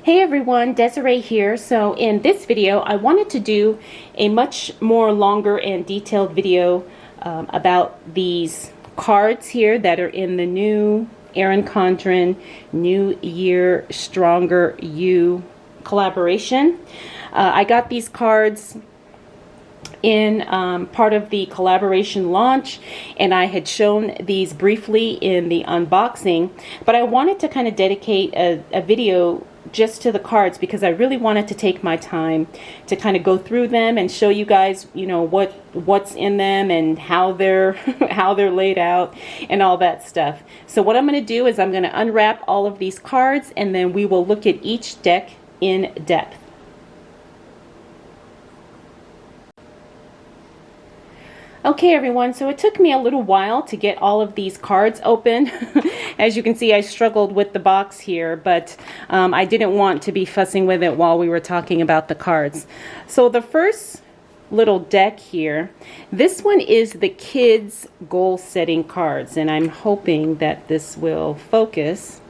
Hey everyone, Desiree here. So in this video, I wanted to do a much more longer and detailed video about these cards here that are in the new Erin Condren New Year Stronger You collaboration. I got these cards in part of the collaboration launch, and I had shown these briefly in the unboxing, but I wanted to kind of dedicate a video just to the cards because I really wanted to take my time to kind of go through them and show you guys, you know, what's in them and how they're how they're laid out and all that stuff. So what I'm going to do is I'm going to unwrap all of these cards, and then we will look at each deck in depth. Okay everyone, so it took me a little while to get all of these cards open. As you can see, I struggled with the box here, but I didn't want to be fussing with it while we were talking about the cards. So the first little deck here, this one is the kids goal setting cards, and I'm hoping that this will focus.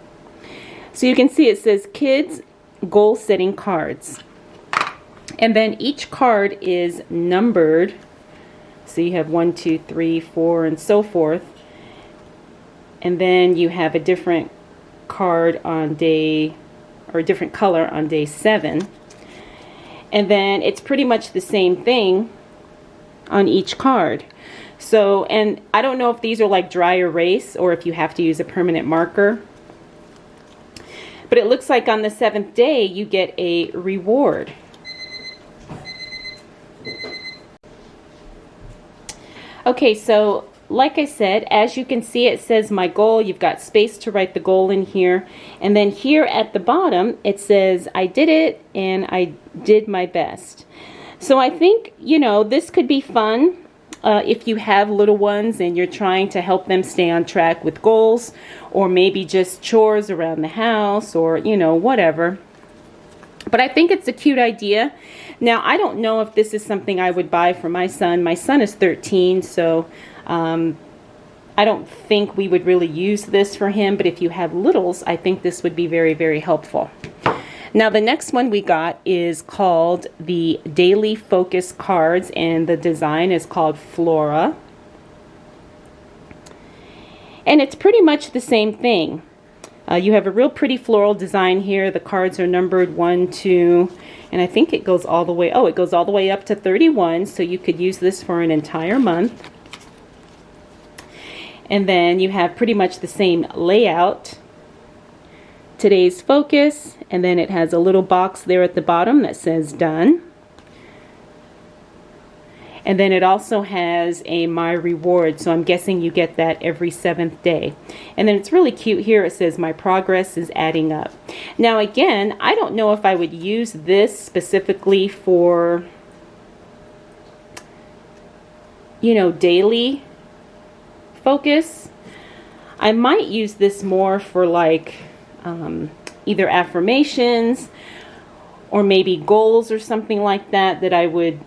So you can see it says kids goal setting cards, and then each card is numbered. So you have 1, 2, 3, 4, and so forth. And then you have a different card on day, or a different color on day 7. And then it's pretty much the same thing on each card. So, and I don't know if these are like dry erase or if you have to use a permanent marker. But it looks like on the 7th day you get a reward. Okay, so like I said, as you can see, it says my goal. You've got space to write the goal in here. And then here at the bottom, it says I did it and I did my best. So I think, you know, this could be fun if you have little ones and you're trying to help them stay on track with goals, or maybe just chores around the house, or, you know, whatever. But I think it's a cute idea. Now, I don't know if this is something I would buy for my son. My son is 13, so I don't think we would really use this for him. But if you have littles, I think this would be very, very helpful. Now, the next one we got is called the Daily Focus Cards, and the design is called Flora. And it's pretty much the same thing. You have a real pretty floral design here. The cards are numbered 1, 2, and I think it goes all the way, it goes all the way up to 31, so you could use this for an entire month. And then you have pretty much the same layout. Today's focus, and then it has a little box there at the bottom that says done. And then it also has a my reward, so I'm guessing you get that every 7th day. And then it's really cute here. It says my progress is adding up. Now again, I don't know if I would use this specifically for, you know, daily focus. I might use this more for like either affirmations or maybe goals or something like that, that I would,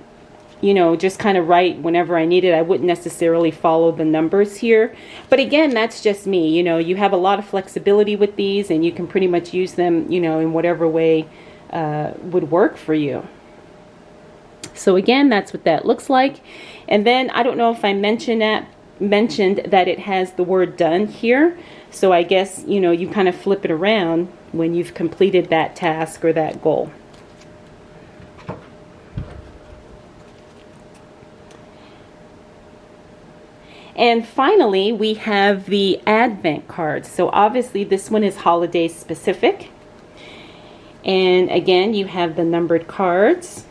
you know, just kind of write whenever I need it. I wouldn't necessarily follow the numbers here. But again, that's just me. You know, you have a lot of flexibility with these, and you can pretty much use them, you know, in whatever way would work for you. So again, that's what that looks like. And then I don't know if I mentioned that it has the word done here. So I guess, you know, you kind of flip it around when you've completed that task or that goal. And finally, we have the Advent cards. So obviously this one is holiday specific. And again, you have the numbered cards.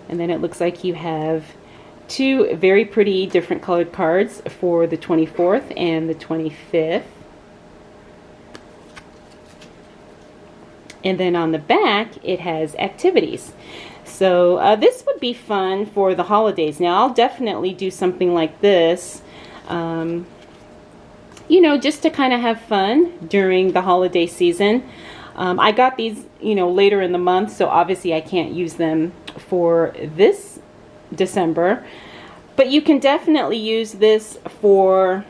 And then it looks like you have 2 very pretty different colored cards for the 24th and the 25th. And then on the back, it has activities. So this would be fun for the holidays. Now, I'll definitely do something like this, you know, just to kind of have fun during the holiday season. I got these, you know, later in the month, so obviously I can't use them for this December. But you can definitely use this for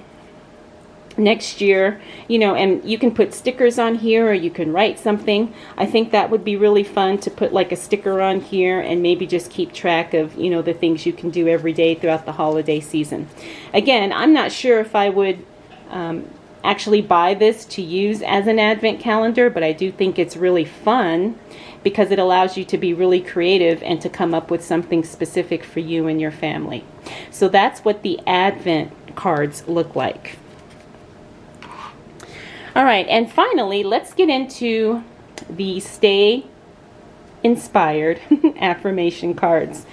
next year, you know, and you can put stickers on here, or you can write something. I think that would be really fun to put like a sticker on here and maybe just keep track of, you know, the things you can do every day throughout the holiday season. Again, I'm not sure if I would actually buy this to use as an advent calendar, but I do think it's really fun because it allows you to be really creative and to come up with something specific for you and your family. So that's what the advent cards look like. All right, and finally, let's get into the Stay Inspired affirmation cards.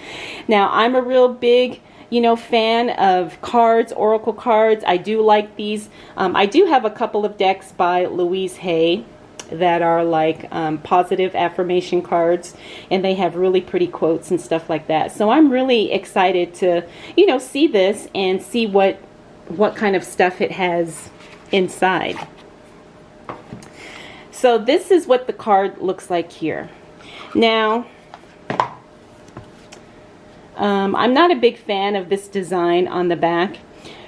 Now, I'm a real big, you know, fan of cards, oracle cards. I do like these. I do have a couple of decks by Louise Hay that are like positive affirmation cards, and they have really pretty quotes and stuff like that. So I'm really excited to, you know, see this and see what kind of stuff it has inside. So this is what the card looks like here. Now, I'm not a big fan of this design on the back,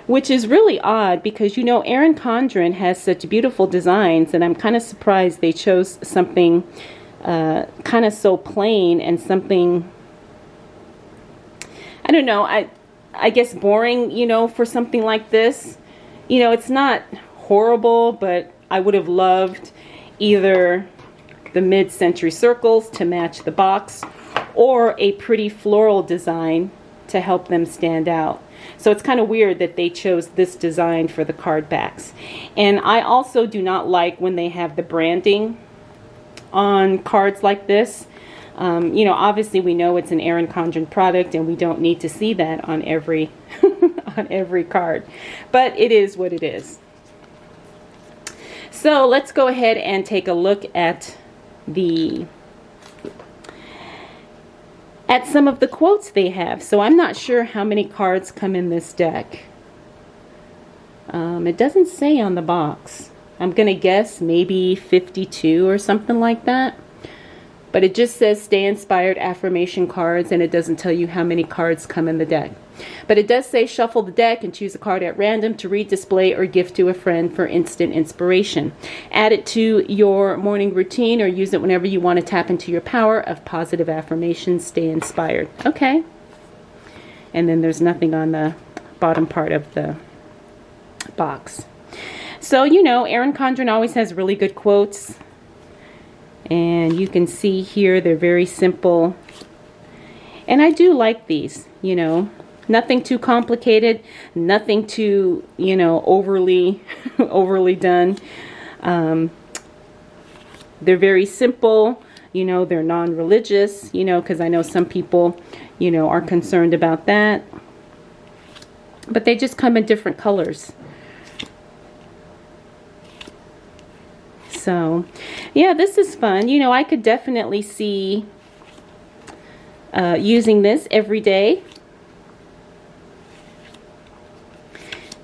which is really odd because, you know, Erin Condren has such beautiful designs, and I'm kind of surprised they chose something kind of so plain and something, I don't know, I guess boring, you know, for something like this. You know, it's not horrible, but I would have loved either the mid-century circles to match the box or a pretty floral design to help them stand out. So it's kind of weird that they chose this design for the card backs. And I also do not like when they have the branding on cards like this. You know, obviously we know it's an Erin Condren product and we don't need to see that on every on every card. But it is what it is. So let's go ahead and take a look at some of the quotes they have. So I'm not sure how many cards come in this deck. It doesn't say on the box. I'm going to guess maybe 52 or something like that. But it just says Stay Inspired affirmation cards, and it doesn't tell you how many cards come in the deck. But it does say shuffle the deck and choose a card at random to read, display, or gift to a friend for instant inspiration. Add it to your morning routine or use it whenever you want to tap into your power of positive affirmations. Stay inspired. Okay. And then there's nothing on the bottom part of the box. So, you know, Erin Condren always has really good quotes. And you can see here they're very simple. And I do like these, you know. Nothing too complicated, nothing too, you know, overly done. They're very simple, you know, they're non-religious, you know, because I know some people, you know, are concerned about that. But they just come in different colors. So, yeah, this is fun. You know, I could definitely see using this every day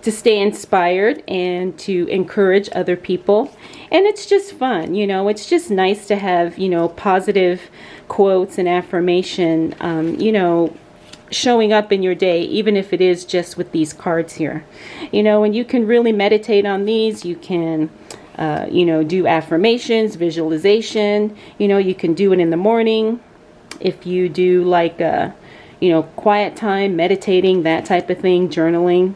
to stay inspired and to encourage other people. And it's just fun, you know, it's just nice to have, you know, positive quotes and affirmation, you know, showing up in your day, even if it is just with these cards here. You know, and you can really meditate on these. You can, you know, do affirmations, visualization. You know, you can do it in the morning. If you do like, you know, quiet time, meditating, that type of thing, journaling.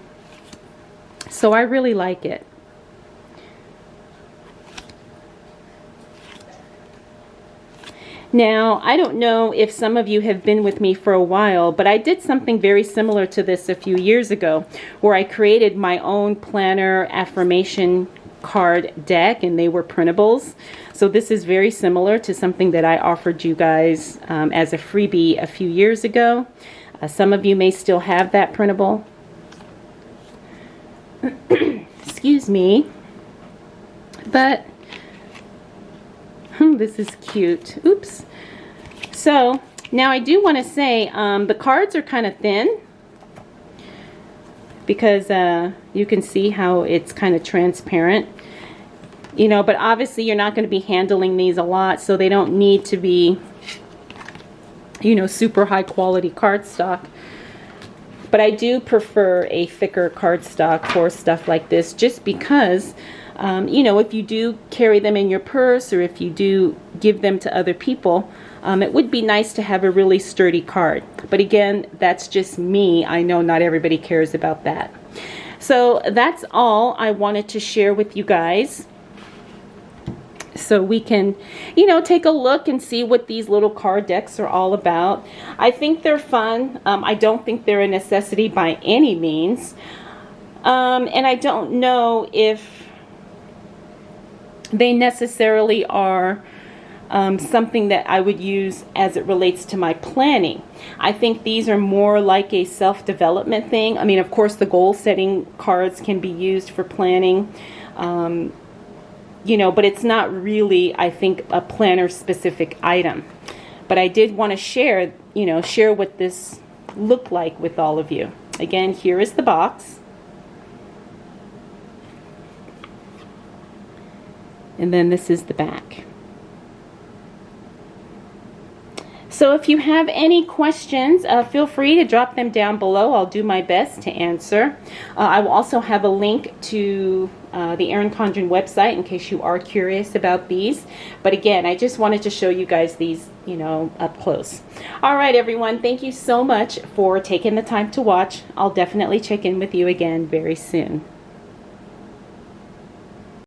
So I really like it. Now, I don't know if some of you have been with me for a while, but I did something very similar to this a few years ago, where I created my own planner affirmation card deck, and they were printables. So this is very similar to something that I offered you guys as a freebie a few years ago. Some of you may still have that printable. Excuse me. But this is cute. Oops. So now I do want to say the cards are kind of thin because you can see how it's kind of transparent, you know, but obviously you're not going to be handling these a lot, so they don't need to be, you know, super high quality cardstock. But I do prefer a thicker cardstock for stuff like this, just because you know, if you do carry them in your purse, or if you do give them to other people, it would be nice to have a really sturdy card. But again, that's just me. I know not everybody cares about that. So that's all I wanted to share with you guys. So we can, you know, take a look and see what these little card decks are all about. I think they're fun. I don't think they're a necessity by any means. And I don't know if they necessarily are something that I would use as it relates to my planning. I think these are more like a self-development thing. I mean, of course, the goal-setting cards can be used for planning, you know, but it's not really, I think, a planner-specific item. But I did want to share, you know, share what this looked like with all of you. Again, here is the box. And then this is the back. So if you have any questions, feel free to drop them down below. I'll do my best to answer. I will also have a link to the Erin Condren website in case you are curious about these. But again, I just wanted to show you guys these, you know, up close. All right, everyone. Thank you so much for taking the time to watch. I'll definitely check in with you again very soon.